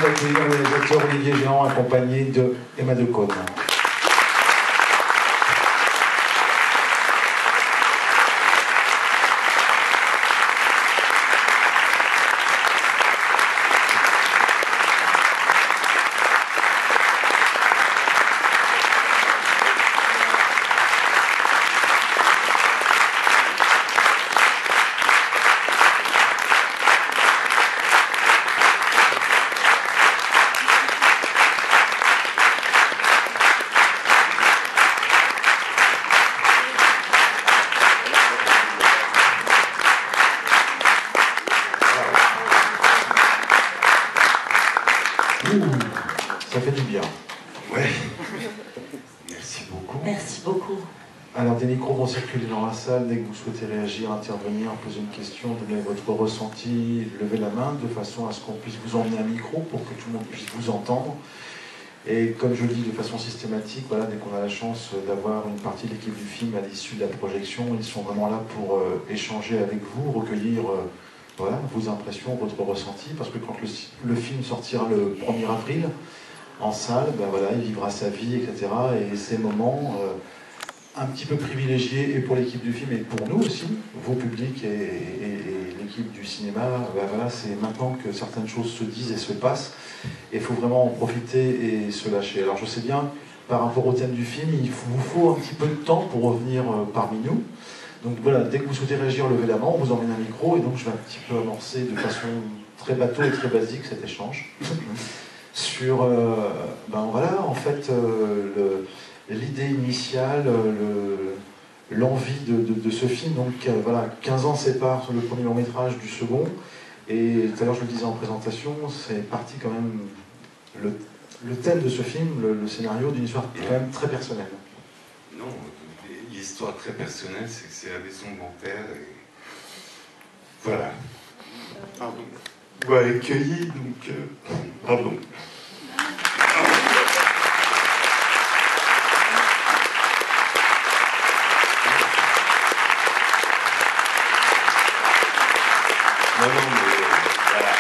accueillir le réalisateur Olivier Géant accompagné de Emma Decaune. Ça fait du bien. Ouais. Merci beaucoup. Merci beaucoup. Alors, des micros vont circuler dans la salle. Dès que vous souhaitez réagir, intervenir, poser une question, donner votre ressenti, lever la main de façon à ce qu'on puisse vous emmener un micro pour que tout le monde puisse vous entendre. Et comme je le dis de façon systématique, voilà, dès qu'on a la chance d'avoir une partie de l'équipe du film à l'issue de la projection, ils sont vraiment là pour échanger avec vous, recueillir voilà, vos impressions, votre ressenti, parce que quand le film sortira le 1er avril, en salle, ben voilà, il vivra sa vie, etc. Et ces moments un petit peu privilégiés, et pour l'équipe du film, et pour nous aussi, vos publics et l'équipe du cinéma, ben voilà, c'est maintenant que certaines choses se disent et se passent, et il faut vraiment en profiter et se lâcher. Alors je sais bien, par rapport au thème du film, il vous faut un petit peu de temps pour revenir parmi nous. Donc voilà, dès que vous souhaitez réagir, levez la main, on vous emmène un micro, et donc je vais un petit peu amorcer de façon très bateau et très basique cet échange. Sur, ben voilà, en fait, l'idée initiale, l'envie de ce film. Donc voilà, 15 ans séparent le premier long métrage du second, et tout à l'heure je le disais en présentation, c'est parti quand même, le thème de ce film, le scénario d'une histoire quand même très personnelle. Non, l'histoire très personnelle, c'est que c'est la maison de mon père, et voilà. Pardon. Ouais, accueilli, donc... pardon. Non, mais voilà.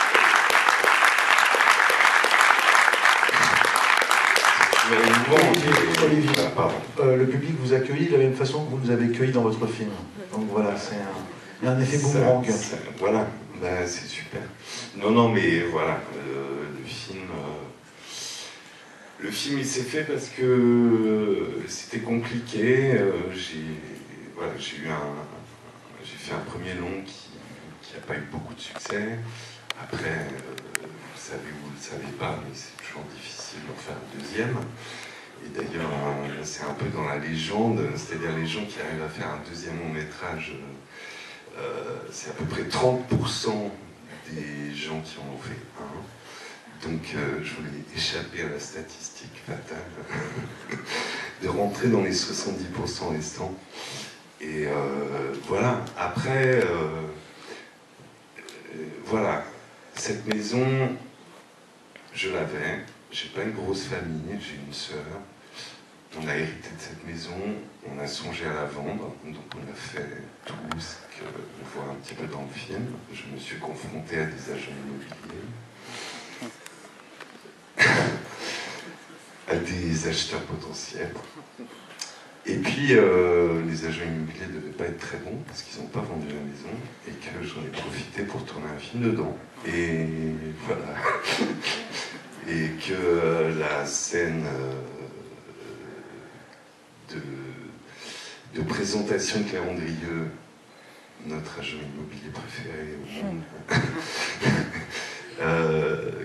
Olivier, le public vous accueille de la même façon que vous nous avez accueillis dans votre film. Donc voilà, il y a un effet boomerang. Voilà, ben, c'est super. Non, mais voilà, le film il s'est fait parce que c'était compliqué. J'ai fait un premier long qui n'a pas eu beaucoup de succès. Après, vous savez ou vous ne le savez pas, mais c'est toujours difficile d'en faire un deuxième. Et d'ailleurs, c'est un peu dans la légende, c'est-à-dire les gens qui arrivent à faire un deuxième long métrage, c'est à peu près 30% des gens qui en ont fait un. Donc je voulais échapper à la statistique fatale de rentrer dans les 70% restants. Et voilà, après, voilà, cette maison, je l'avais. J'ai pas une grosse famille, j'ai une sœur. On a hérité de cette maison, on a songé à la vendre, donc on a fait tout ce qu'on voit un petit peu dans le film. Je me suis confronté à des agents immobiliers, à des acheteurs potentiels. Et puis, les agents immobiliers ne devaient pas être très bons parce qu'ils n'ont pas vendu la maison et que j'en ai profité pour tourner un film dedans. Et voilà. Et que la scène de présentation de Claire Andrieux, notre agent immobilier préféré au monde,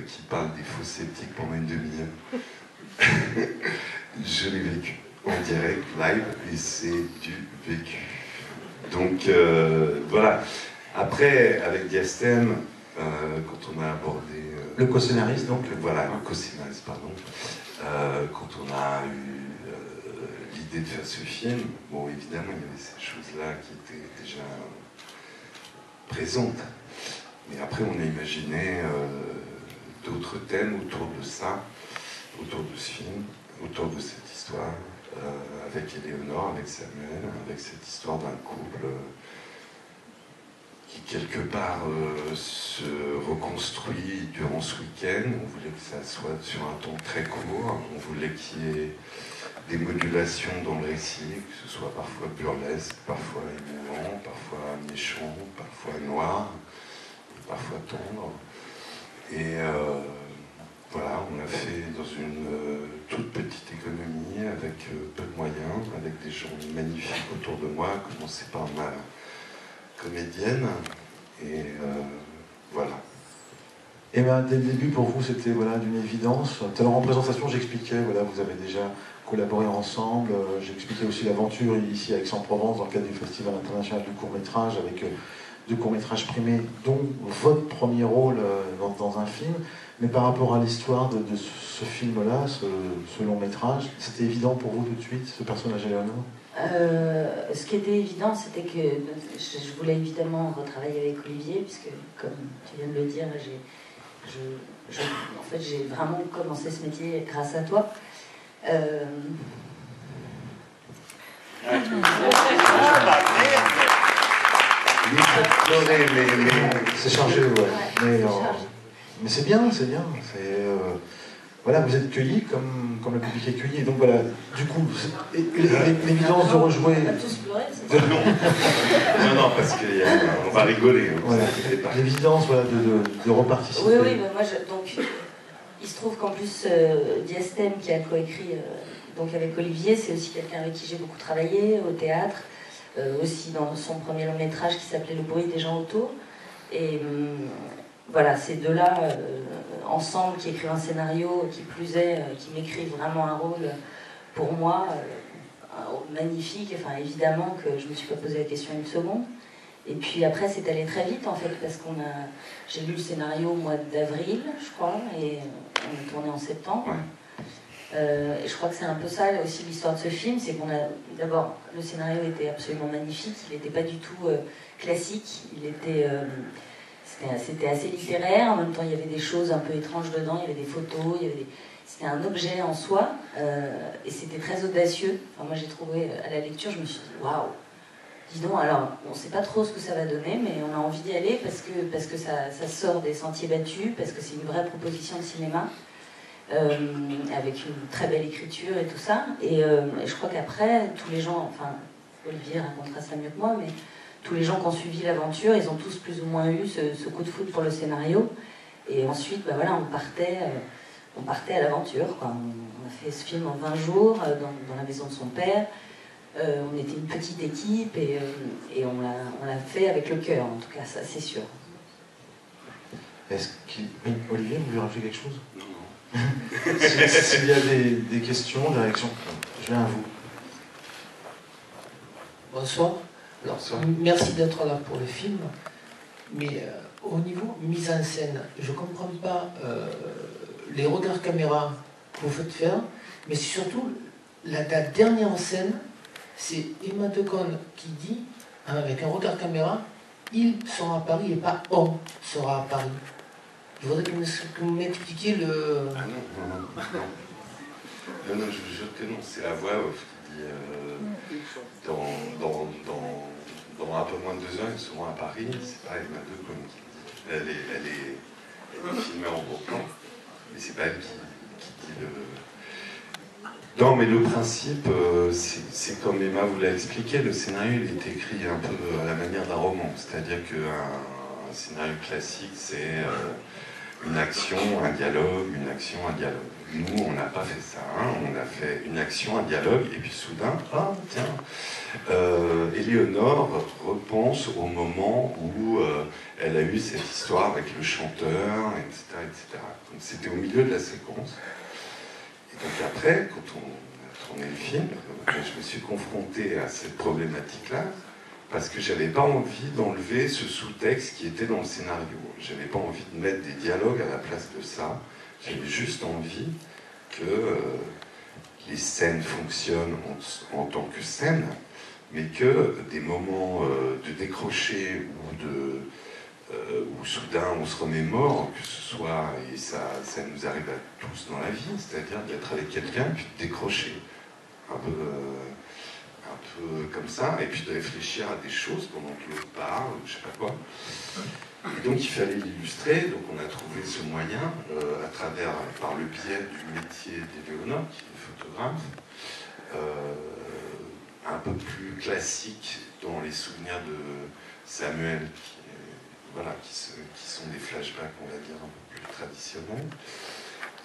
qui parle des faux sceptiques pendant une demi-heure, je l'ai vécu en direct, live, et c'est du vécu. Donc voilà. Après, avec Diastème, quand on a abordé... le co-scénariste, donc. Voilà, le co-scénariste, pardon. Quand on a eu l'idée de faire ce film, bon, évidemment, il y avait ces choses-là qui étaient déjà présentes. Mais après, on a imaginé d'autres thèmes autour de ça, autour de ce film, autour de cette histoire, avec Éléonore, avec Samuel, avec cette histoire d'un couple qui quelque part se reconstruit durant ce week-end. On voulait que ça soit sur un temps très court, on voulait qu'il y ait des modulations dans le récit, que ce soit parfois burlesque, parfois émouvant, parfois méchant, parfois noir, parfois tendre. Et voilà, on l'a fait dans une toute petite économie, avec peu de moyens, avec des gens magnifiques autour de moi, à commencer par ma comédienne. Et voilà. Et ben, dès le début, pour vous, c'était voilà, d'une évidence. Tout à l'heure, en présentation, j'expliquais, voilà, vous avez déjà collaboré ensemble. J'expliquais aussi l'aventure ici à Aix-en-Provence, dans le cadre du Festival international du court-métrage, avec 2 courts-métrages primés, dont votre premier rôle dans un film. Mais par rapport à l'histoire de ce film-là, ce long-métrage, c'était évident pour vous tout de suite, ce personnage Éléonore? Ce qui était évident, c'était que je voulais évidemment retravailler avec Olivier, puisque, comme tu viens de le dire, en fait, j'ai vraiment commencé ce métier grâce à toi. C'est chargé, ouais. Mais c'est bien, c'est bien. Voilà, vous êtes cueillis comme le public est cueilli. Et donc voilà, du coup, l'évidence de rejouer. On va tous pleurer, c'est ça? Non, parce qu'on va rigoler. Voilà. L'évidence voilà, de reparticiper. Oui, mais moi, donc, il se trouve qu'en plus, Diastème, qui a coécrit donc avec Olivier, c'est aussi quelqu'un avec qui j'ai beaucoup travaillé au théâtre, aussi dans son premier long métrage qui s'appelait Le bruit des gens autour. Et voilà, ces deux-là, ensemble, qui écrivent un scénario, qui plus est, qui m'écrivent vraiment un rôle, pour moi, magnifique. Enfin, évidemment que je ne me suis pas posé la question une seconde. Et puis après, c'est allé très vite, en fait, parce j'ai lu le scénario au mois d'avril, je crois, et on a tourné en septembre. Et je crois que c'est un peu ça, là, aussi, l'histoire de ce film, c'est qu'on a... D'abord, le scénario était absolument magnifique, il n'était pas du tout classique, c'était assez littéraire, en même temps il y avait des choses un peu étranges dedans, il y avait des photos, c'était un objet en soi, et c'était très audacieux. Enfin, moi j'ai trouvé, à la lecture, je me suis dit, waouh, dis donc, alors on ne sait pas trop ce que ça va donner, mais on a envie d'y aller parce que ça sort des sentiers battus, parce que c'est une vraie proposition de cinéma, avec une très belle écriture et tout ça. Et je crois qu'après, tous les gens, enfin Olivier racontera ça mieux que moi, mais tous les gens qui ont suivi l'aventure, ils ont tous plus ou moins eu ce coup de foudre pour le scénario. Et ensuite, bah voilà, on partait à l'aventure. On a fait ce film en 20 jours, dans la maison de son père. On était une petite équipe et on l'a fait avec le cœur, en tout cas, ça c'est sûr. Oui, Olivier, vous voulez rajouter quelque chose? Non. S'il y a des questions, des réactions, je viens à vous. Bonsoir. Alors, merci d'être là pour le film, mais au niveau mise en scène, je ne comprends pas les regards caméra que vous faites faire, mais c'est surtout la dernière scène, c'est Emma Decaune qui dit, avec un regard caméra, ils seront à Paris et pas on sera à Paris. Je voudrais que vous m'expliquiez le... Ah non, je vous jure que non, c'est la voix off qui dit dans un peu moins de 2 heures, ils seront à Paris, c'est pas Emma Decaune qui dit. Elle est filmée en gros plan, mais c'est pas elle qui dit le... Non, mais le principe, c'est comme Emma vous l'a expliqué, le scénario il est écrit un peu à la manière d'un roman, c'est-à-dire qu'un scénario classique, c'est une action, un dialogue, une action, un dialogue. Nous, on n'a pas fait ça, on a fait une action, un dialogue, et puis soudain, ah tiens, Éléonore repense au moment où elle a eu cette histoire avec le chanteur, etc., etc. Donc c'était au milieu de la séquence. Et donc après, quand on a tourné le film, je me suis confronté à cette problématique-là, parce que j'avais pas envie d'enlever ce sous-texte qui était dans le scénario. J'avais pas envie de mettre des dialogues à la place de ça. J'avais juste envie que les scènes fonctionnent en tant que scènes, mais que des moments de décrocher où soudain on se remémore, que ce soit, et ça nous arrive à tous dans la vie, c'est-à-dire d'être avec quelqu'un puis de décrocher un peu comme ça, et puis de réfléchir à des choses pendant que l'autre parle, je sais pas quoi. Et donc il fallait l'illustrer, donc on a trouvé ce moyen par le biais du métier d'Éléonore, qui est photographe, un peu plus classique dans les souvenirs de Samuel, qui sont des flashbacks, on va dire, un peu plus traditionnels.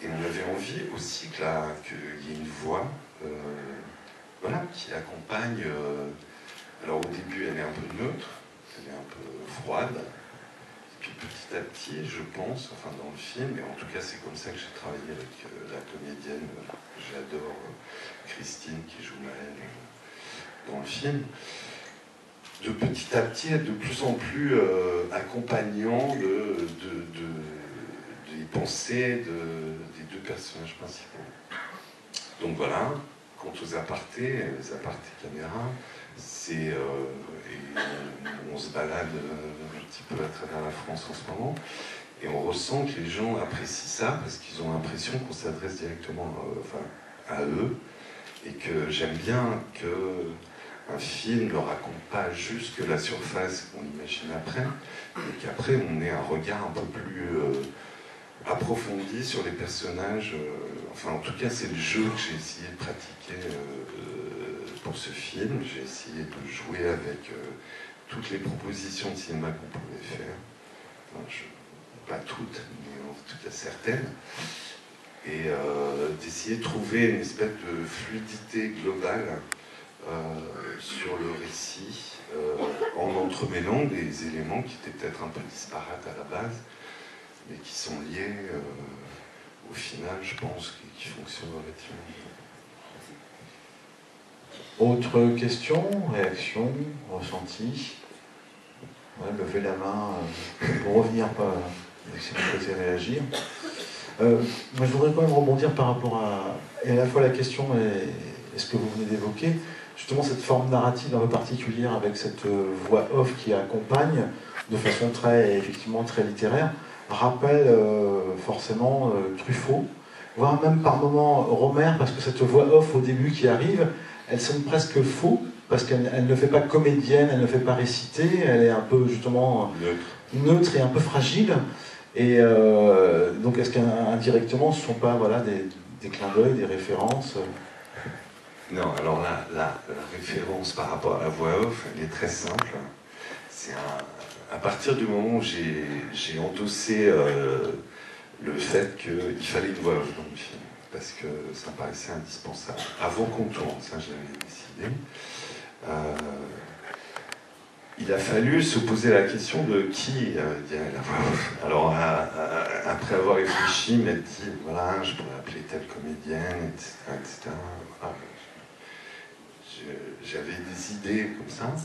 Et on avait envie aussi qu'il y ait une voix qui accompagne. Alors au début, elle est un peu neutre, elle est un peu froide. Et puis petit à petit, je pense, enfin dans le film, et en tout cas c'est comme ça que j'ai travaillé avec la comédienne que j'adore, Christine, qui joue Maëlle dans le film, de petit à petit être de plus en plus accompagnant des pensées des deux personnages principaux. Donc voilà, quant aux apartés, les apartés caméra, on se balade un petit peu à travers la France en ce moment, et on ressent que les gens apprécient ça parce qu'ils ont l'impression qu'on s'adresse directement à eux, et que j'aime bien qu'un film ne raconte pas juste que la surface qu'on imagine après, mais qu'après on ait un regard un peu plus approfondi sur les personnages. Enfin, en tout cas, c'est le jeu que j'ai essayé de pratiquer pour ce film. J'ai essayé de jouer avec toutes les propositions de cinéma qu'on pouvait faire. Enfin, pas toutes, mais en tout cas certaines. Et d'essayer de trouver une espèce de fluidité globale sur le récit, en entremêlant des éléments qui étaient peut-être un peu disparates à la base, mais qui sont liés au final, je pense, qui fonctionnent relativement bien. Autre question, réaction, ressenti? Ouais, levez la main pour revenir, pas si vous souhaitez réagir. Moi, je voudrais quand même rebondir par rapport à la fois la question et ce que vous venez d'évoquer, justement cette forme narrative un peu particulière avec cette voix off qui accompagne de façon effectivement très littéraire, rappelle forcément Truffaut, voire même par moments Rohmer, parce que cette voix off au début qui arrive, elle sonne presque faux, parce qu'elle ne fait pas comédienne, elle ne fait pas réciter, elle est un peu justement neutre et un peu fragile. Et donc est-ce qu'indirectement ce ne sont pas des clins d'œil, des références? Non, alors la référence par rapport à la voix off, elle est très simple. C'est à partir du moment où j'ai endossé le fait qu'il fallait une voix off dans le film, parce que ça me paraissait indispensable. Avant qu'on tourne, ça je l'avais décidé. Il a fallu se poser la question de qui dirait la voix off. Alors, après avoir réfléchi, il m'a dit, voilà, je pourrais appeler telle comédienne, etc. Voilà. J'avais des idées comme ça.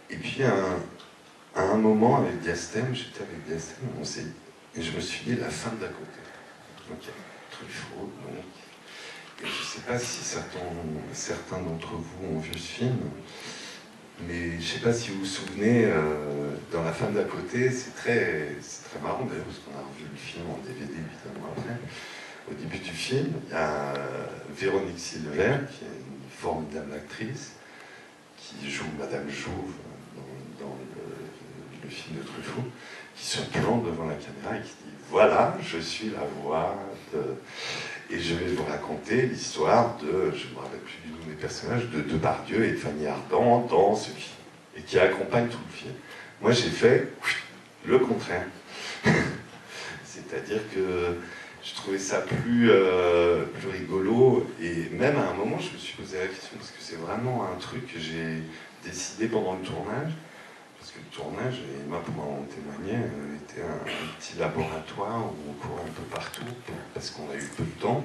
Et puis, à un moment, avec Diastème, j'étais avec Diastème, et je me suis dit, la femme d'à côté. Ok, Truffaut, donc. Et je ne sais pas si certains d'entre vous ont vu ce film, mais je ne sais pas si vous vous souvenez, dans La femme d'à côté, c'est très marrant d'ailleurs, parce qu'on a revu le film en DVD évidemment après. Au début du film, il y a Véronique Silver, qui est une formidable actrice, qui joue Madame Jouve dans le film de Truffaut, qui se plante devant la caméra et qui dit « Voilà, je suis la voix de... » Et je vais vous raconter l'histoire de, je ne me rappelle plus du nom des personnages, de Depardieu et de Fanny Ardant dans ce film, et qui accompagne tout le film. Moi, j'ai fait le contraire. C'est-à-dire que je trouvais ça plus rigolo, et même à un moment, je me suis posé la question, parce que c'est vraiment un truc que j'ai décidé pendant le tournage, parce que le tournage, et Emma pourra en témoigner, était un petit laboratoire où on courait un peu partout, parce qu'on a eu peu de temps,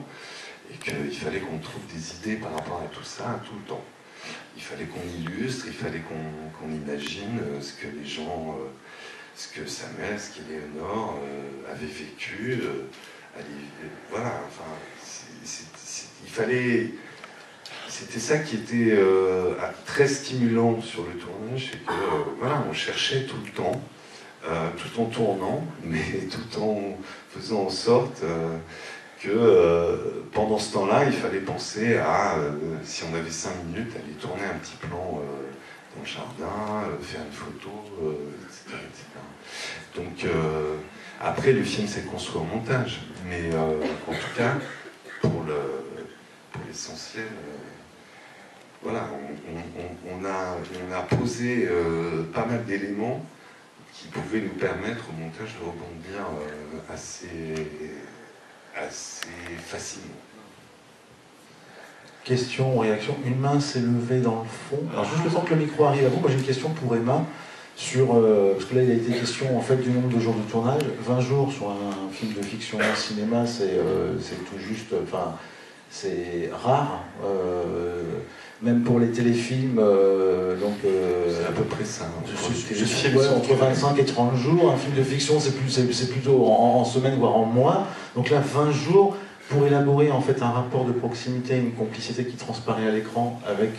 et qu'il fallait qu'on trouve des idées par rapport à tout ça, tout le temps. Il fallait qu'on illustre, il fallait qu'on imagine ce que les gens, ce que Samuel, ce qu'Éléonore avait vécu. Voilà, enfin, il fallait... C'était ça qui était très stimulant sur le tournage, c'est que voilà, on cherchait tout le temps, tout en tournant, mais tout en faisant en sorte que pendant ce temps-là, il fallait penser à, si on avait 5 minutes, aller tourner un petit plan dans le jardin, faire une photo, etc., etc. Donc, après, le film s'est construit au montage, mais en tout cas, pour l'essentiel, voilà, on a posé pas mal d'éléments qui pouvaient nous permettre au montage de rebondir assez facilement. Question ou réaction. Une main s'est levée dans le fond. Alors juste le temps que le micro arrive à vous, moi j'ai une question pour Emma sur, parce que là il a été question en fait du nombre de jours de tournage. 20 jours sur un film de fiction en cinéma, c'est tout juste, enfin c'est rare. Même pour les téléfilms, c'est à peu près ça. Entre 25 et 30 jours. Un film de fiction, c'est plutôt en semaine, voire en mois. Donc là, 20 jours pour élaborer en fait un rapport de proximité, une complicité qui transparaît à l'écran avec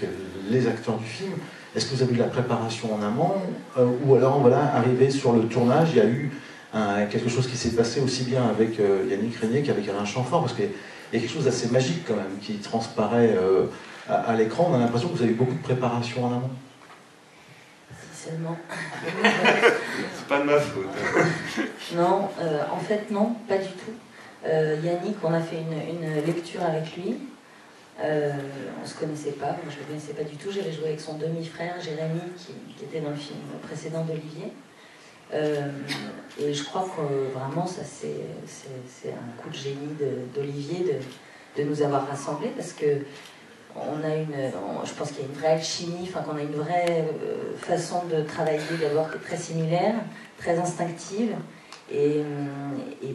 les acteurs du film. Est-ce que vous avez eu de la préparation en amont ou alors, voilà, arrivé sur le tournage, il y a eu quelque chose qui s'est passé aussi bien avec Yannick Régnier qu'avec Alain Chamfort, parce qu'il y a quelque chose d'assez magique quand même qui transparaît à l'écran. On a l'impression que vous avez eu beaucoup de préparation en amont. Si seulement. C'est pas de ma faute. Non, en fait non, pas du tout. Yannick, on a fait une lecture avec lui. On se connaissait pas, moi je le connaissais pas du tout. J'avais joué avec son demi-frère Jérémy qui était dans le film précédent d'Olivier. Et je crois que vraiment ça c'est un coup de génie d'Olivier de nous avoir rassemblés, parce que je pense qu'il y a une vraie alchimie, enfin qu'on a une vraie façon de travailler d'abord qui est très similaire, très instinctive, et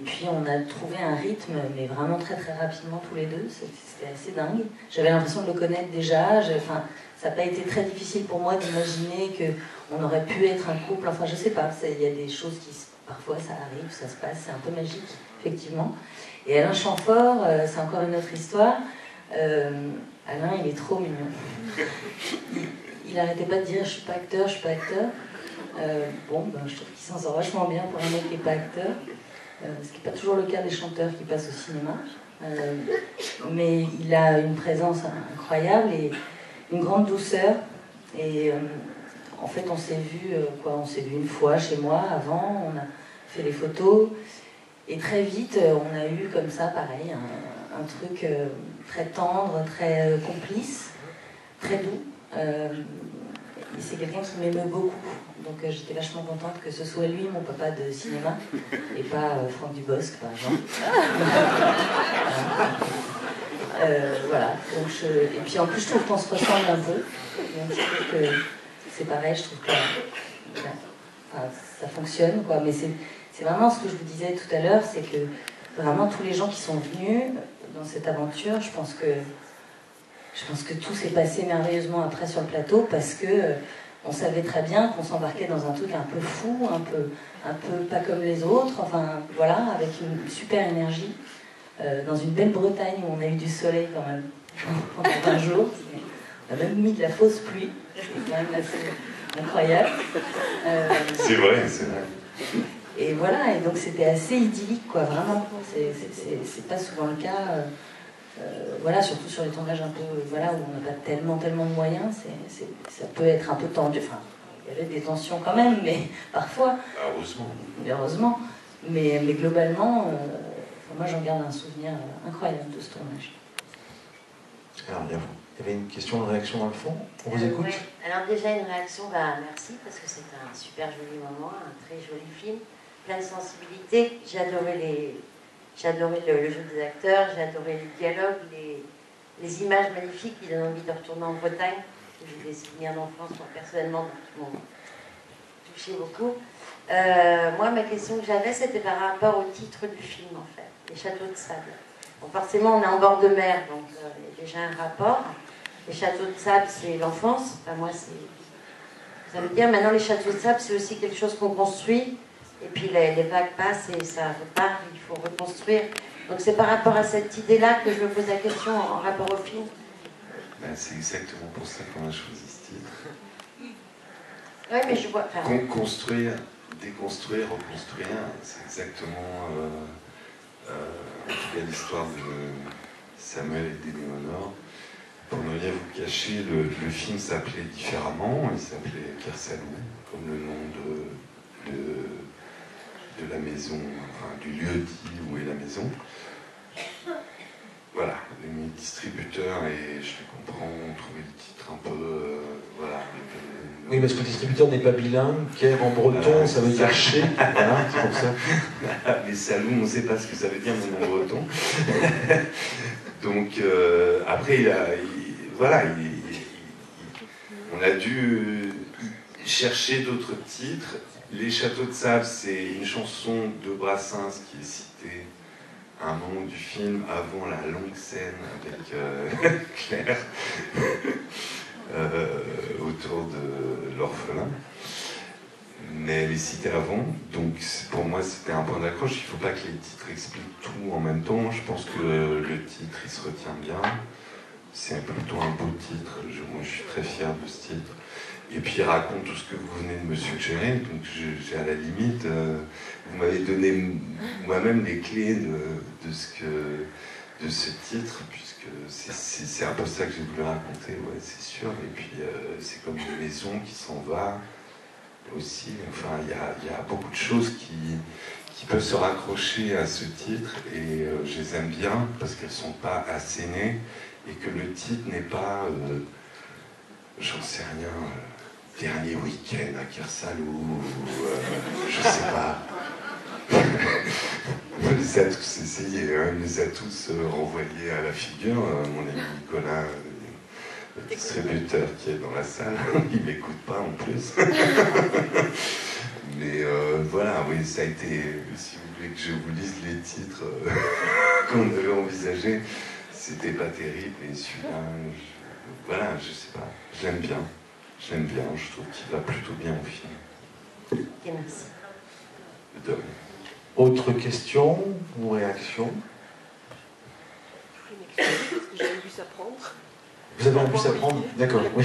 puis on a trouvé un rythme, mais vraiment très très rapidement tous les deux. C'était assez dingue. J'avais l'impression de le connaître déjà. Enfin, ça n'a pas été très difficile pour moi d'imaginer qu'on aurait pu être un couple. Enfin, je sais pas. Il y a des choses qui parfois ça arrive, ça se passe, c'est un peu magique, effectivement. Et Alain Chamfort, c'est encore une autre histoire. Alain, il est trop mignon. Il arrêtait pas de dire je suis pas acteur, je suis pas acteur. Je trouve qu'il s'en sort vachement bien pour un mec qui n'est pas acteur, ce qui n'est pas toujours le cas des chanteurs qui passent au cinéma. Mais il a une présence incroyable et une grande douceur. Et en fait, on s'est vu une fois chez moi avant, on a fait les photos. Et très vite, on a eu comme ça, pareil, un truc très tendre, très complice, très doux. C'est quelqu'un qui m'aimait beaucoup, donc j'étais vachement contente que ce soit lui, mon papa de cinéma, et pas Franck Dubosc, par exemple. Voilà. Donc et puis en plus, je trouve qu'on se ressemble un peu. Donc je trouve que c'est pareil, je trouve que ça fonctionne, quoi. Mais c'est vraiment ce que je vous disais tout à l'heure, c'est que vraiment tous les gens qui sont venus dans cette aventure, je pense que tout s'est passé merveilleusement après sur le plateau, parce que on savait très bien qu'on s'embarquait dans un truc un peu fou, un peu pas comme les autres, enfin voilà, avec une super énergie, dans une belle Bretagne où on a eu du soleil quand même pendant 20 jours. On a même mis de la fausse pluie, c'est quand même assez incroyable. C'est vrai. Et voilà, et donc c'était assez idyllique, quoi, vraiment. C'est pas souvent le cas. Voilà, surtout sur les tournages un peu, voilà, où on n'a pas tellement de moyens, ça peut être un peu tendu. Enfin, il y avait des tensions quand même, mais parfois. Heureusement. Mais globalement, moi j'en garde un souvenir incroyable de ce tournage. Alors, il y avait une question de réaction dans le fond. On vous écoute. Ouais. Alors déjà une réaction, merci, parce que c'est un super joli moment, un très joli film, plein de sensibilité. J'ai adoré le jeu des acteurs, j'ai adoré les dialogues, les images magnifiques qui donnent envie de retourner en Bretagne. J'ai des souvenirs d'enfance, moi, personnellement, qui m'ont touché beaucoup. Moi, ma question que j'avais, c'était par rapport au titre du film, en fait, Les Châteaux de Sable. Bon, forcément, on est en bord de mer, donc il y a déjà un rapport. Les Châteaux de Sable, c'est l'enfance. Enfin, moi, ça veut dire, maintenant, les Châteaux de Sable, c'est aussi quelque chose qu'on construit. Et puis les vagues passent et ça repart, il faut reconstruire. Donc c'est par rapport à cette idée-là que je me pose la question en rapport au film. C'est exactement pour ça qu'on a choisi ce titre. Oui, mais je vois... Construire, déconstruire, reconstruire, c'est exactement en tout cas l'histoire de Samuel et d'Éléonore. Pour ne rien vous cacher, le film s'appelait différemment, il s'appelait Kersalou, comme le nom de la maison, enfin du lieu dit où est la maison. Voilà, les distributeurs, et je les comprends, ont trouvé le titre un peu... voilà. Oui, parce que le distributeur n'est pas bilingue, Ker en breton, ça veut dire chez, voilà, c'est pour ça. Les salous, on ne sait pas ce que ça veut dire, mon nom breton. Donc, après, on a dû chercher d'autres titres. Les Châteaux de Sable, c'est une chanson de Brassens qui est citée à un moment du film, avant la longue scène avec Claire, autour de l'orphelin. Mais elle est citée avant, donc pour moi c'était un point d'accroche. Il ne faut pas que les titres expliquent tout en même temps. Je pense que le titre, il se retient bien. C'est plutôt un beau titre. Moi je suis très fier de ce titre. Et puis il raconte tout ce que vous venez de me suggérer, donc j'ai à la limite, vous m'avez donné moi-même les clés de ce titre, puisque c'est un peu ça que j'ai voulu raconter, ouais, c'est sûr. Et puis c'est comme une maison qui s'en va aussi. Enfin, il y a beaucoup de choses qui peuvent se raccrocher à ce titre, et je les aime bien parce qu'elles ne sont pas assénées, et que le titre n'est pas, j'en sais rien, dernier week-end à Kersalou, ou je sais pas. On les a tous essayés, hein, on les a tous renvoyés à la figure. Mon ami Nicolas, le distributeur qui est dans la salle, il m'écoute pas en plus. Mais voilà, oui, ça a été, si vous voulez que je vous lise les titres qu'on avait envisagés, c'était pas terrible, et celui-là, voilà, je sais pas, je l'aime bien. J'aime bien, je trouve qu'il va plutôt bien au film. Ok, merci. De rien. Autre question ou réaction? J'ai un bus à prendre. Vous avez un bus à prendre? D'accord, oui.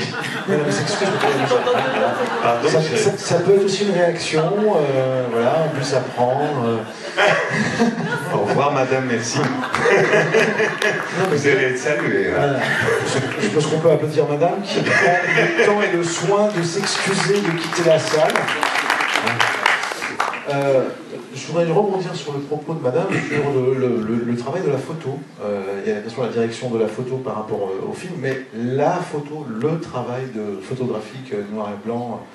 Pardon, ça peut être aussi une réaction, voilà, un bus à prendre. Au revoir madame, merci. Vous allez être saluée. Hein. Je pense qu'on peut applaudir madame qui prend le temps et le soin de s'excuser de quitter la salle. Je voudrais rebondir sur le propos de madame, sur le travail de la photo. Il y a la question de la direction de la photo par rapport au film, mais la photo, le travail de photographique noir et blanc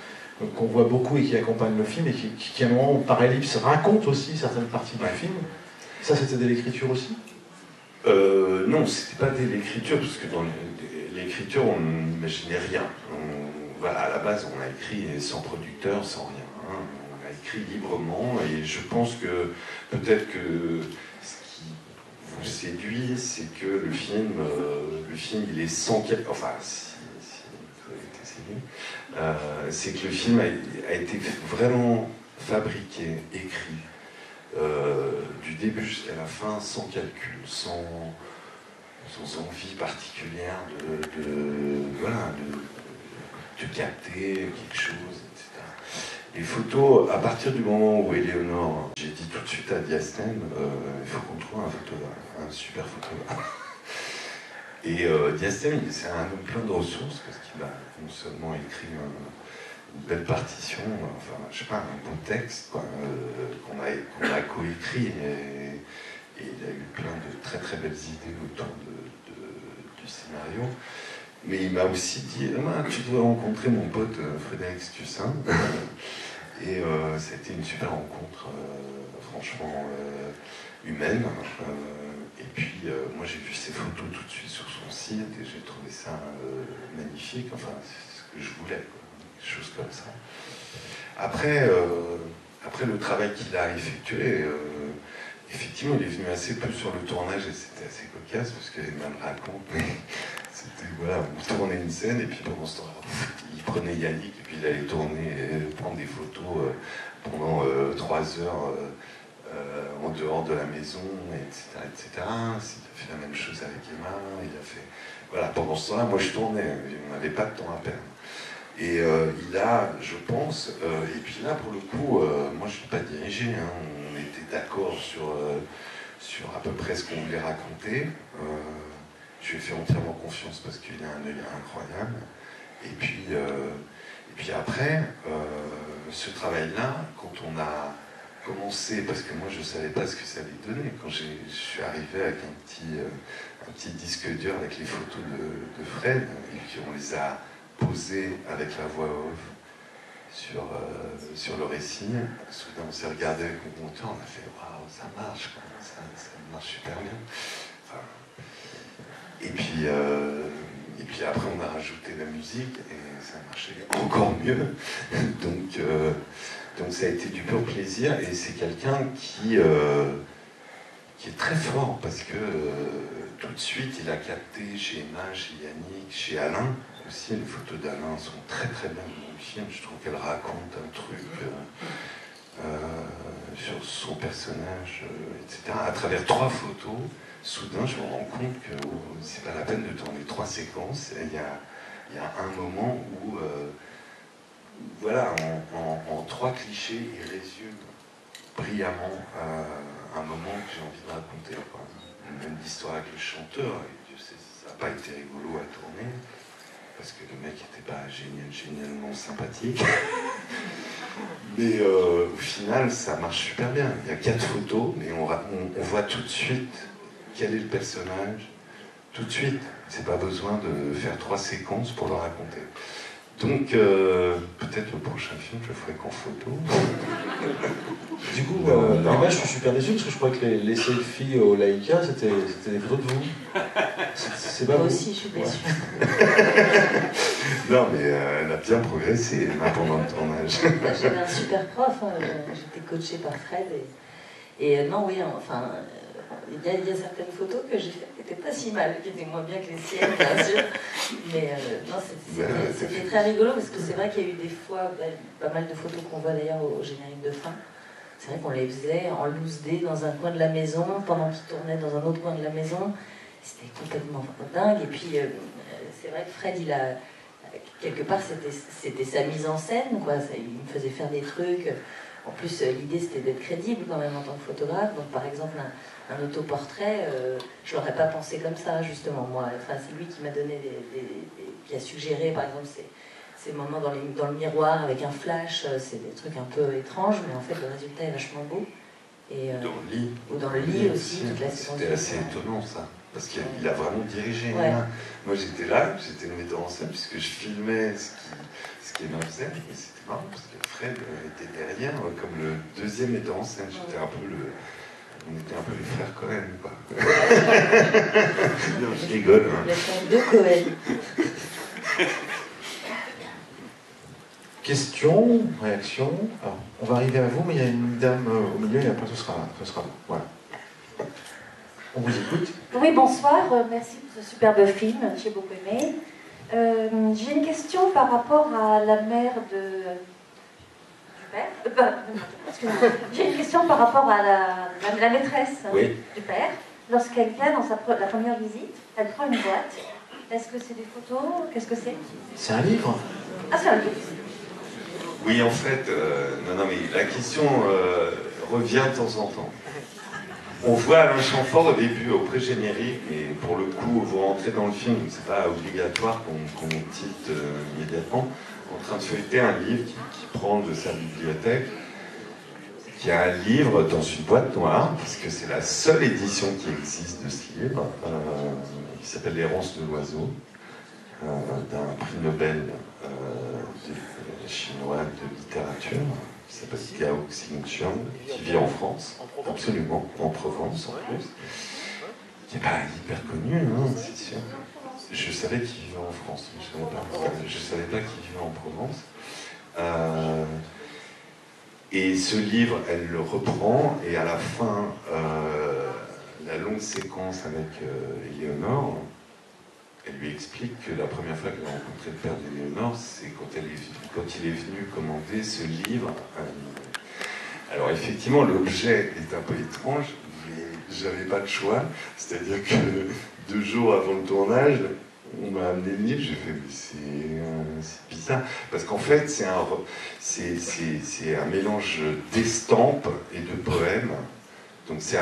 qu'on voit beaucoup et qui accompagne le film, et qui à un moment, par ellipse, raconte aussi certaines parties du film. Ça, c'était de l'écriture aussi? Non, c'était pas de l'écriture, parce que dans l'écriture, on n'imaginait rien. Voilà, à la base, on a écrit sans producteur, sans rien. Hein. On a écrit librement, et je pense que peut-être que ce qui vous séduit, c'est que le film, il est sans... Enfin, c'est que le film a été vraiment fabriqué, écrit, du début jusqu'à la fin, sans calcul, sans envie particulière de capter quelque chose, etc. Les photos, à partir du moment où Éléonore, j'ai dit tout de suite à Diastème, il faut qu'on trouve un super photographe. Et Diastème, c'est un homme plein de ressources, parce qu'il a non seulement écrit une belle partition, enfin, je sais pas, un bon texte, quoi, qu'on a coécrit, et il a eu plein de très très belles idées autour du scénario. Mais il m'a aussi dit, tu dois rencontrer mon pote Frédéric Stussin. Et ça a été une super rencontre, franchement humaine. Et puis moi j'ai vu ses photos tout de suite sur son site, et j'ai trouvé ça magnifique. Enfin, c'est ce que je voulais, quoi. Des choses comme ça. Après le travail qu'il a effectué, effectivement, il est venu assez peu sur le tournage, et c'était assez cocasse, parce qu'Emma me raconte, mais c'était, voilà, on tournait une scène, et puis pendant ce temps-là, il prenait Yannick, et puis il allait prendre des photos pendant 3 heures en dehors de la maison, etc., etc. Il a fait la même chose avec Emma, il a fait... Voilà, pendant ce temps-là, moi je tournais, on n'avait pas de temps à perdre. Et il a, je pense, et puis là, pour le coup, moi je ne l'ai pas dirigé, hein, on était d'accord sur à peu près ce qu'on voulait raconter. Je lui ai fait entièrement confiance parce qu'il a un œil incroyable. Et puis après, ce travail-là, quand on a commencé, parce que moi je ne savais pas ce que ça allait donner, quand je suis arrivé avec un petit disque dur avec les photos de Fred, et puis on les a posées avec la voix off sur le récit. Soudain on s'est regardé avec le monteur, on a fait waouh, ça marche, ça marche super bien. Enfin, et puis après on a rajouté la musique et ça marchait encore mieux. Donc ça a été du pur plaisir, et c'est quelqu'un qui est très fort parce que tout de suite il a capté chez Emma, chez Yannick, chez Alain aussi. Les photos d'Alain sont très très bien dans le film. Je trouve qu'elle raconte un truc sur son personnage, etc. À travers 3 photos, soudain je me rends compte que c'est pas la peine de tourner 3 séquences. Il y a un moment où voilà, en 3 clichés, il résume brillamment un moment que j'ai envie de raconter. Même l'histoire avec le chanteur, et Dieu sait, ça n'a pas été rigolo à tourner, parce que le mec n'était pas génialement sympathique. Mais au final, ça marche super bien. Il y a 4 photos, et on voit tout de suite quel est le personnage. Tout de suite. C'est pas besoin de faire 3 séquences pour le raconter. Donc, peut-être le prochain film, je le ferai qu'en photo. Du coup, moi, je suis super déçu parce que je crois que les selfies au Laïka, c'était des photos de vous. C'est pas Moi vous. aussi, je suis déçue. Non, mais elle a bien progressé pendant le tournage. J'avais un super prof, hein, j'étais coachée par Fred. Et non, oui, enfin, il y a certaines photos que j'ai faites qui n'étaient pas si mal, qui étaient moins bien que les siennes, bien sûr. Mais non, c'était très rigolo parce que c'est vrai qu'il y a eu des fois pas mal de photos qu'on voit d'ailleurs au générique de fin. C'est vrai qu'on les faisait en loose day dans un coin de la maison, pendant qu'ils tournaient dans un autre coin de la maison. C'était complètement dingue. Et puis, c'est vrai que Fred, il a quelque part, c'était sa mise en scène, quoi. Il me faisait faire des trucs. En plus, l'idée, c'était d'être crédible quand même en tant que photographe. Donc, par exemple, un autoportrait, je l'aurais pas pensé comme ça, justement, moi. Enfin, c'est lui qui m'a donné qui a suggéré, par exemple, ces moments dans le miroir avec un flash. C'est des trucs un peu étranges, mais en fait, le résultat est vachement beau. Et, dans le lit. Ou dans le lit aussi, toute la séquence. C'était assez étonnant, ça. Parce qu'il a vraiment dirigé. Ouais. Moi, j'étais là, j'étais le metteur en scène, puisque je filmais ce qui est faisait. Et c'était marrant, parce que Fred était derrière, comme le deuxième metteur en scène. On était un peu les frères Cohen, quoi. Non, je rigole. Hein. Les frères de Cohen. Question, réaction. Alors, on va arriver à vous, mais il y a une dame au milieu et après ce sera vous. Voilà. On vous écoute. Oui, bonsoir. Merci pour ce superbe film. J'ai beaucoup aimé. J'ai une question par rapport à la mère du père. Excusez-moi. J'ai une question par rapport à la maîtresse du père. Lorsqu'elle vient dans la première visite, elle prend une boîte. Est-ce que c'est des photos? Qu'est-ce que c'est? C'est un livre. Ah, c'est un livre. Oui, en fait, non, mais la question revient de temps en temps. On voit Alain Chamfort au début, au pré-générique, mais pour le coup, vous rentrez dans le film, c'est pas obligatoire qu'on titre immédiatement, en train de feuilleter un livre qui prend de sa bibliothèque, qui a un livre dans une boîte noire, parce que c'est la seule édition qui existe de ce livre, qui s'appelle L'errance de l'oiseau, d'un prix Nobel chinois de littérature, qui s'appelle Gao Xingqiang, qui vit en France, absolument, en Provence en plus, qui n'est pas hyper connu, hein, c'est sûr. Je savais qu'il vivait en France, mais je ne savais pas qu'il vivait en Provence. Et ce livre, elle le reprend, et à la fin, la longue séquence avec Éléonore, elle lui explique que la première fois qu'elle a rencontré le père d'Éléonore, c'est quand il est venu commander ce livre. Alors effectivement, l'objet est un peu étrange, mais j'avais pas le choix. C'est-à-dire que 2 jours avant le tournage, on m'a amené le livre, j'ai fait, mais c'est bizarre. Parce qu'en fait, c'est un mélange d'estampes et de poèmes Donc c'est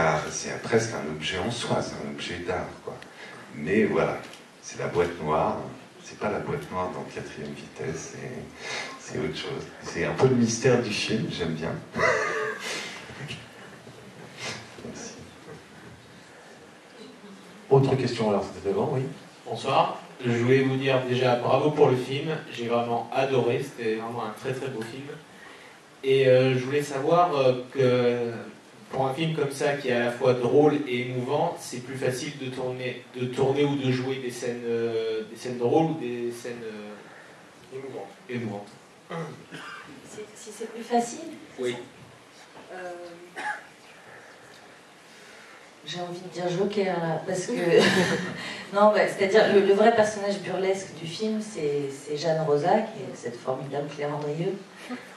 presque un objet en soi, c'est un objet d'art, quoi. Mais voilà, c'est la boîte noire, c'est pas la boîte noire dans 4e vitesse, c'est autre chose. C'est un peu le mystère du film, j'aime bien. Merci. Autre question, alors c'était devant, oui. Bonsoir. Je voulais vous dire déjà bravo pour le film. J'ai vraiment adoré. C'était vraiment un très très beau film. Et je voulais savoir que pour un film comme ça qui est à la fois drôle et émouvant, c'est plus facile de tourner ou de jouer des scènes drôles ou des scènes émouvantes. Si c'est plus facile? Oui. J'ai envie de dire Joker là, parce que non, bah, c'est-à-dire le vrai personnage burlesque du film, c'est Jeanne Rosa, qui est cette formidable Claire Andrieux,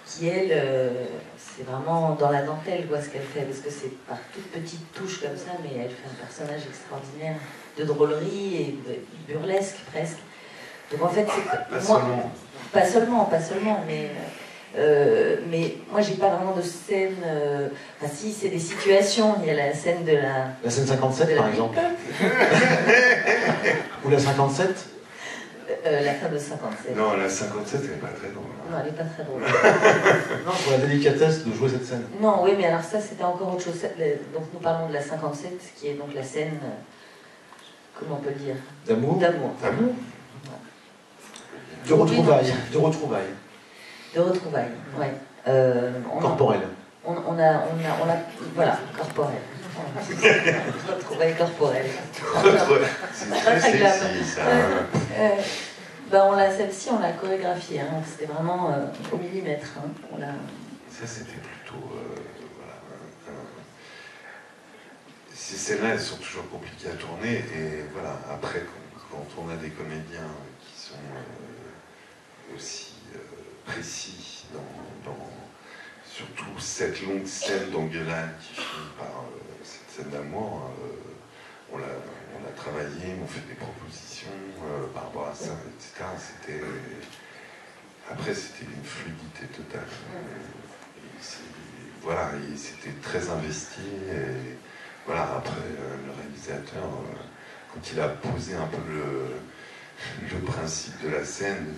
qui elle, c'est vraiment dans la dentelle quoi ce qu'elle fait, parce que c'est par toutes petites touches comme ça, mais elle fait un personnage extraordinaire de drôlerie et de burlesque presque. Donc en fait, c'est pas seulement, mais moi j'ai pas vraiment de scène. Enfin si, c'est des situations. Il y a la scène de la. La scène 57 par exemple. Ou la 57. La fin de 57. Non, la 57 elle est pas très drôle. Non, elle est pas très drôle. Non, pour la délicatesse de jouer cette scène. Non, oui, mais alors ça c'était encore autre chose. Donc nous parlons de la 57, qui est donc la scène. Comment on peut le dire? D'amour. D'amour. De retrouvailles. De retrouvailles. De retrouvailles, ouais. Corporelles. On a, voilà, corporelles. Retrouvailles corporelles. C'est très sexy, ça. Celle-ci, on l'a chorégraphiée. Hein. C'était vraiment au millimètre. Hein. Ça, c'était plutôt... voilà, ces scènes-là, elles sont toujours compliquées à tourner. Et voilà, après, quand on a des comédiens qui sont aussi précis dans surtout cette longue scène d'engueulade qui finit par cette scène d'amour, on l'a travaillé, on fait des propositions par rapport à ça, etc. Après, c'était une fluidité totale. Voilà, c'était très investi. Et voilà, après, le réalisateur, quand il a posé un peu le principe de la scène,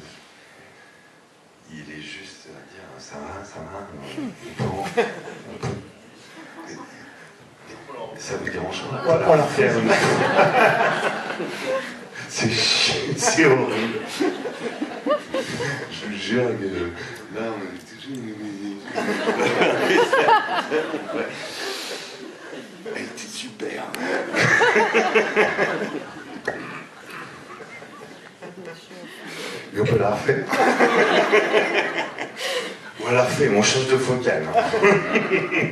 il est juste à dire ça va, ça vous dérange pas? Voilà. C'est horrible. Je vous jure que là on est toujours. Elle était super. Et on peut la refaire. On l'a refait, on change de focale.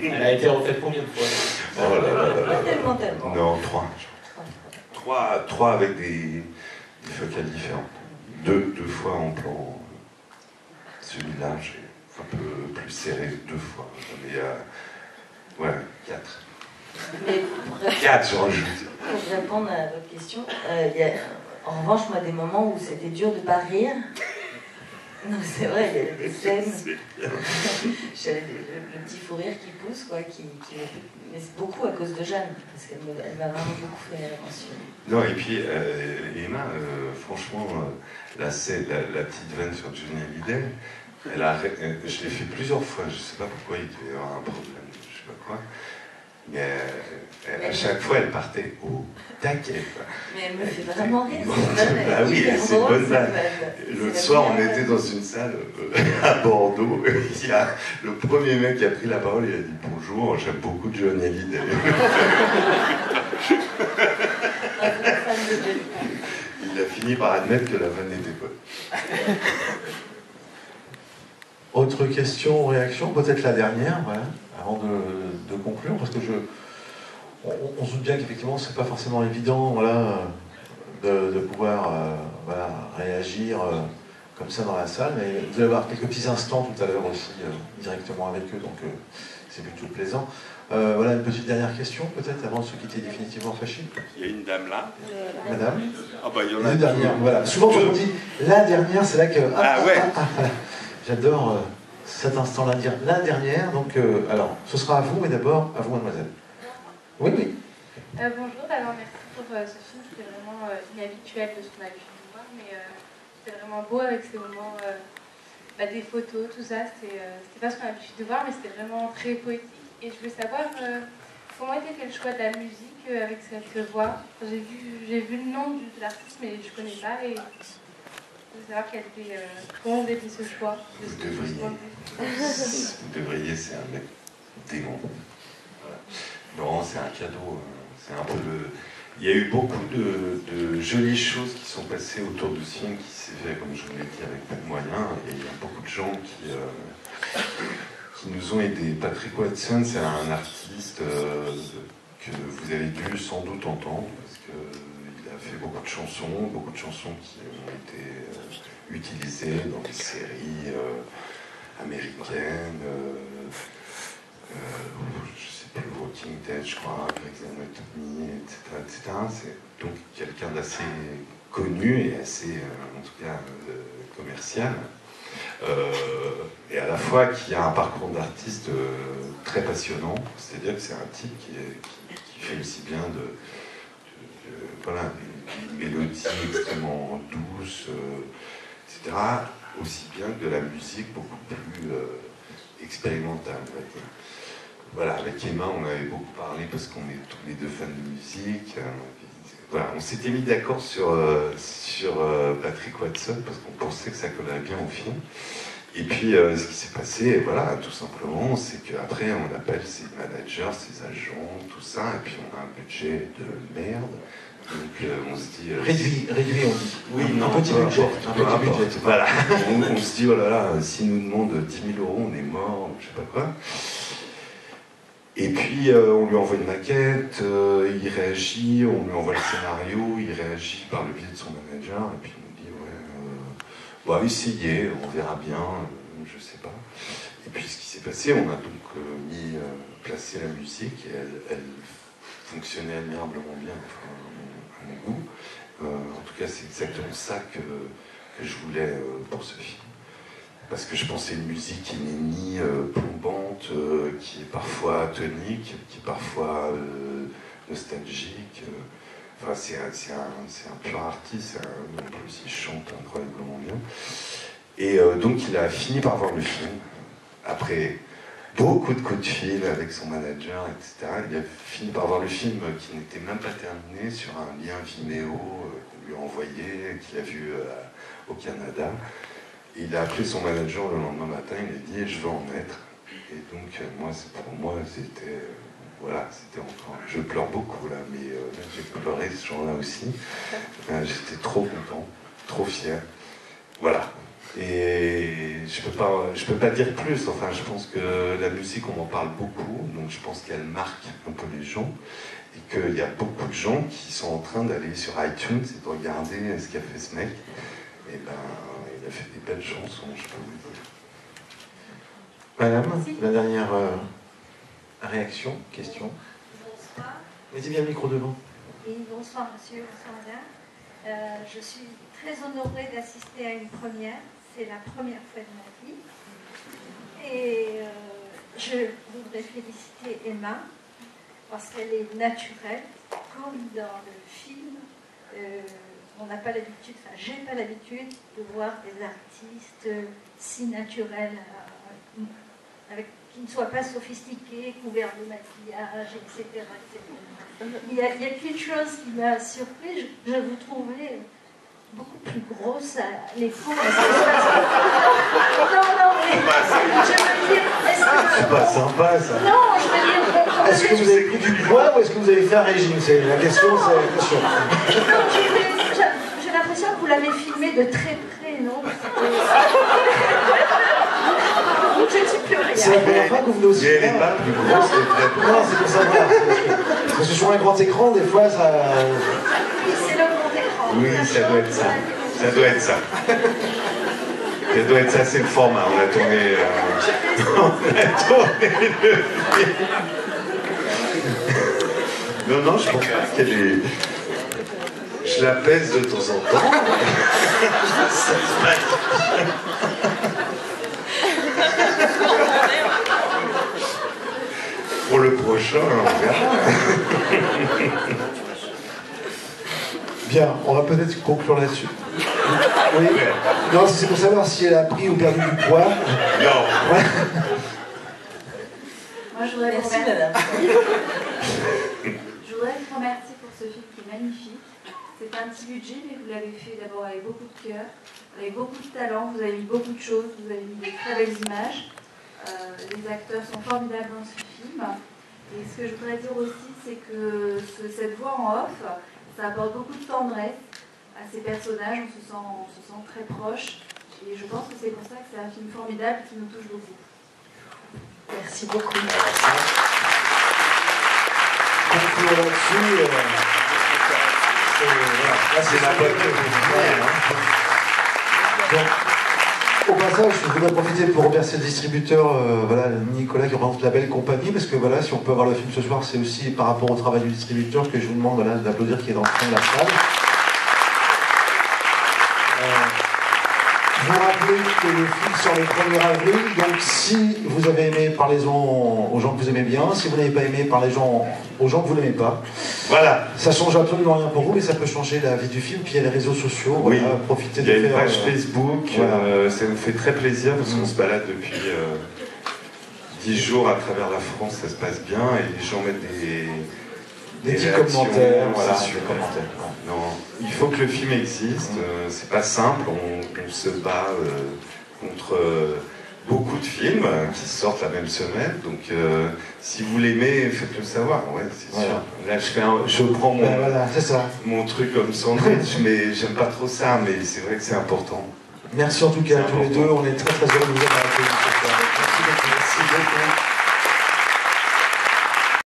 Elle a été refaite combien de fois? Oh là là. Tellement. Non, 3 avec des focales différentes. Deux fois en plan. Celui-là, j'ai un peu plus serré 2 fois. Mais ouais, 4. Mais 4, je rajoute. pour répondre à votre question, il y a en revanche, moi, des moments où c'était dur de ne pas rire. Non, c'est vrai, il y avait des scènes. J'avais le petit fou rire qui pousse, quoi, mais c'est beaucoup à cause de Jeanne, parce qu'elle m'a vraiment beaucoup fait rire ensuite. Non, et puis, Emma, franchement, la petite vanne sur Johnny Hallyday, je l'ai fait plusieurs fois, je ne sais pas pourquoi il devait y avoir un problème, je ne sais pas quoi. Mais à chaque fois, elle partait au taquet. Mais elle me fait vraiment rire. Ah oui, c'est une bonne vanne. L'autre soir, on était dans une salle à Bordeaux. Il y a le premier mec qui a pris la parole, il a dit bonjour, j'aime beaucoup Johnny Hallyday. Il a fini par admettre que la vanne était bonne. Autre question, réaction, peut-être la dernière, voilà, avant de conclure, parce que on se doute bien qu'effectivement c'est pas forcément évident, voilà, de pouvoir voilà, réagir comme ça dans la salle, mais vous allez avoir quelques petits instants tout à l'heure aussi directement avec eux, donc c'est plutôt plaisant. Voilà une petite dernière question peut-être avant de se quitter définitivement fâché. Il y a une dame là. Madame. Ah bah il y en a une dernière, voilà. Souvent quand on dit la dernière, c'est là que voilà. J'adore cet instant-là, dire la dernière. Donc, alors, ce sera à vous, mais d'abord à vous, mademoiselle. Oui, oui. Bonjour, alors merci pour ce film, c'était vraiment inhabituel de ce qu'on a pu voir, mais c'était vraiment beau avec ces moments, des photos, tout ça, c'était pas ce qu'on a l'habitude de voir, mais c'était vraiment très poétique. Et je voulais savoir comment était fait le choix de la musique avec cette voix. J'ai vu le nom de l'artiste, mais je connais pas, et je voulais savoir comment vous avez fait ce choix. Vous devriez, c'est un mec démon. Voilà. Laurent, c'est un cadeau. C'est un peu le... Il y a eu beaucoup de jolies choses qui sont passées autour de ce film qui s'est fait, comme je vous l'ai dit, avec peu de moyens. Et il y a beaucoup de gens qui nous ont aidés. Patrick Watson, c'est un artiste que vous avez dû sans doute entendre, parce qu'il a fait beaucoup de chansons qui ont été utilisées dans des séries américaines. Je sais plus, Walking Dead, je crois, Grey's Anatomy, etc. C'est donc quelqu'un d'assez connu et assez, en tout cas, commercial. Et à la fois qui a un parcours d'artiste très passionnant, c'est-à-dire que c'est un type qui fait aussi bien voilà, des mélodies extrêmement douces, etc., aussi bien que de la musique beaucoup plus expérimentale, on va dire. Voilà, avec Emma, on avait beaucoup parlé parce qu'on est tous les deux fans de musique. Voilà, on s'était mis d'accord sur Patrick Watson parce qu'on pensait que ça collerait bien au film. Et puis, ce qui s'est passé, voilà, tout simplement, c'est qu'après, on appelle ses managers, ses agents, tout ça, et puis on a un budget de merde. Donc, on se dit... réduit, on dit. Oui, un petit budget. Voilà. On se dit, oh là là, s'ils nous demandent 10 000 €, on est mort, je sais pas quoi. Et puis, on lui envoie une maquette, il réagit, on lui envoie le scénario, il réagit par le biais de son manager, et puis il nous dit, essayez, on verra bien, je sais pas. Et puis, ce qui s'est passé, on a donc placé la musique, et elle fonctionnait admirablement bien, enfin, à mon goût. En tout cas, c'est exactement ça que je voulais pour ce film. Parce que je pensais une musique qui n'est ni plombante, qui est parfois tonique, qui est parfois nostalgique. Enfin, c'est un pur artiste, en plus il chante incroyablement bien. Et donc il a fini par voir le film, après beaucoup de coups de fil avec son manager, etc. Il a fini par voir le film qui n'était même pas terminé sur un lien Vimeo qu'on lui a envoyé, qu'il a vu au Canada. Et il a appelé son manager le lendemain matin, il a dit je veux en être. Et donc pour moi c'était c'était encore. Je pleure beaucoup là, mais j'ai pleuré ce jour-là aussi. J'étais trop content, trop fier. Voilà. Et je peux pas dire plus. Enfin, je pense que la musique on en parle beaucoup, donc je pense qu'elle marque un peu les gens. Et qu'il y a beaucoup de gens qui sont en train d'aller sur iTunes et de regarder ce qu'a fait ce mec. Et il a fait des belles chansons, je peux vous dire. Madame, la dernière réaction, question. Bonsoir. Mettez bien le micro devant. Et bonsoir monsieur, bonsoir madame. Je suis très honorée d'assister à une première. C'est la première fois de ma vie. Et je voudrais féliciter Emma parce qu'elle est naturelle, comme dans le film. On n'a pas l'habitude, enfin j'ai pas l'habitude de voir des artistes si naturels, qui ne soient pas sophistiqués, couverts de maquillage, etc. Il y a quelque chose qui m'a surpris, je vous trouvais beaucoup plus grosse à l'épaule. Non, mais je veux dire, c'est pas sympa ça. Non, je veux dire... Est-ce que vous avez pris du poids ou est-ce que vous avez fait un régime? La question, c'est la question. Non, j'ai l'impression que vous l'avez filmé de très près, non? Je ne suis plus rien. C'est la première fois que vous venez aussi. Elle n'est pas plus grosse que très peu. Non, c'est pour savoir. Parce que sur un grand écran, des fois, ça... Oui, c'est le grand écran. Oui, ça doit être ça. Ça doit être ça. Ça doit être ça, c'est le format. On a tourné le film. Non, je pense pas qu'elle est... Je la pèse de temps en temps. Ça se passe. Pour le prochain, on verra. Bien, on va peut-être conclure là-dessus. Oui. Non, c'est pour savoir si elle a pris ou perdu du poids. Non. Ouais. Moi, je voudrais Merci, vous madame. Je voudrais vous remercier pour ce film qui est magnifique. C'est un petit budget, mais vous l'avez fait d'abord avec beaucoup de cœur, avec beaucoup de talent. Vous avez mis beaucoup de choses, vous avez mis des très belles images. Les acteurs sont formidables dans ce film. Et ce que je voudrais dire aussi, c'est que cette voix en off, ça apporte beaucoup de tendresse à ces personnages. On se sent très proche. Et je pense que c'est pour ça que c'est un film formidable qui nous touche beaucoup. Merci beaucoup. Conclure là-dessus. C'est la bonne Au passage, je voudrais profiter pour remercier le distributeur, voilà, Nicolas qui représente la belle compagnie, parce que voilà, si on peut avoir le film ce soir, c'est aussi par rapport au travail du distributeur que je vous demande voilà, d'applaudir qui est dans le fond de la salle. Je vous rappelle que le film sort le 1er avril, donc si vous avez aimé, parlez-en aux gens que vous aimez bien. Si vous n'avez pas aimé, parlez-en aux gens que vous n'aimez pas. Voilà. Ça change absolument rien pour vous, mais ça peut changer la vie du film. Puis il y a les réseaux sociaux, oui. Voilà, profitez de faire... Il y a faire... une page Facebook, voilà. Ça nous fait très plaisir parce qu'on se balade depuis 10 jours à travers la France, ça se passe bien et les gens mettent des petits commentaires, voilà, c'est sûr. Commentaires. Non, il faut que le film existe, c'est pas simple, on se bat contre beaucoup de films qui sortent la même semaine, donc si vous l'aimez, faites-le savoir, ouais, c'est sûr. Là je prends mon truc comme sandwich, mais j'aime pas trop ça, mais c'est vrai que c'est important. Merci en tout cas à tous les deux, on est très très heureux de vous avoir accueillis. Merci beaucoup.